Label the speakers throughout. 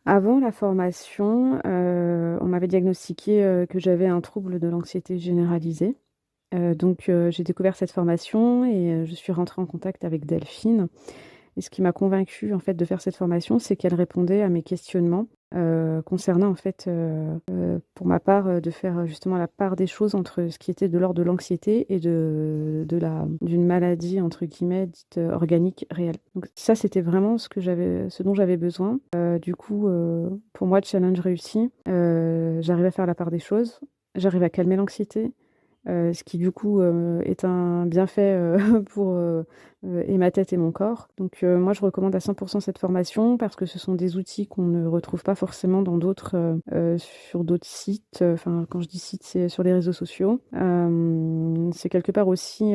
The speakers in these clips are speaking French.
Speaker 1: Avant la formation, on m'avait diagnostiqué, que j'avais un trouble de l'anxiété généralisée. J'ai découvert cette formation et je suis rentrée en contact avec Delphine. Et ce qui m'a convaincue en fait de faire cette formation, c'est qu'elle répondait à mes questionnements, concernant en fait, pour ma part, de faire justement la part des choses entre ce qui était de l'ordre de l'anxiété et d'une «maladie» entre guillemets dite, organique réelle. Donc ça, c'était vraiment ce dont j'avais besoin. Pour moi, challenge réussi, j'arrive à faire la part des choses, j'arrive à calmer l'anxiété, ce qui du coup, est un bienfait, et ma tête et mon corps. Moi je recommande à 100 cette formation parce que ce sont des outils qu'on ne retrouve pas forcément sur d'autres sites, enfin quand je dis sites, c'est sur les réseaux sociaux. C'est quelque part aussi,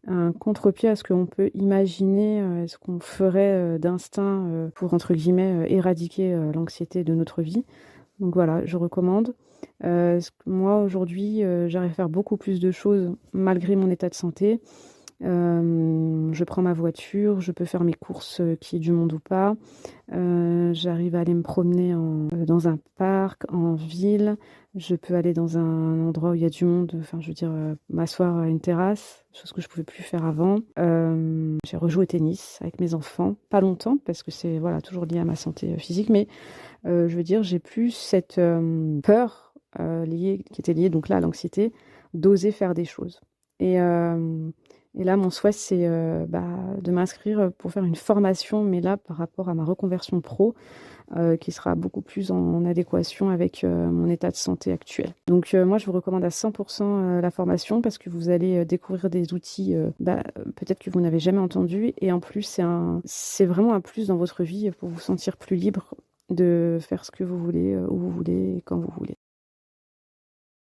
Speaker 1: un contre-pied à ce qu'on peut imaginer, ce qu'on ferait, d'instinct, pour entre guillemets, «éradiquer», l'anxiété de notre vie. Donc voilà, je recommande. Moi aujourd'hui, j'arrive à faire beaucoup plus de choses malgré mon état de santé. Je prends ma voiture, je peux faire mes courses, qu'il y ait du monde ou pas. J'arrive à aller me promener dans un parc, en ville. Je peux aller dans un endroit où il y a du monde, enfin je veux dire, m'asseoir à une terrasse, chose que je pouvais plus faire avant. J'ai rejoué au tennis avec mes enfants, pas longtemps parce que c'est voilà, toujours lié à ma santé, physique, mais je veux dire, j'ai plus cette, peur, qui était liée donc là à l'anxiété, d'oser faire des choses. Et hem et là, mon souhait, c'est, de m'inscrire, pour faire une formation, mais là, par rapport à ma reconversion pro, qui sera beaucoup plus en adéquation avec, mon état de santé actuel. Moi, je vous recommande à 100 la formation parce que vous allez, découvrir des outils, peut-être que vous n'avez jamais entendus et en plus, c'est vraiment un plus dans votre vie pour vous sentir plus libre de faire ce que vous voulez, où vous voulez et quand vous voulez.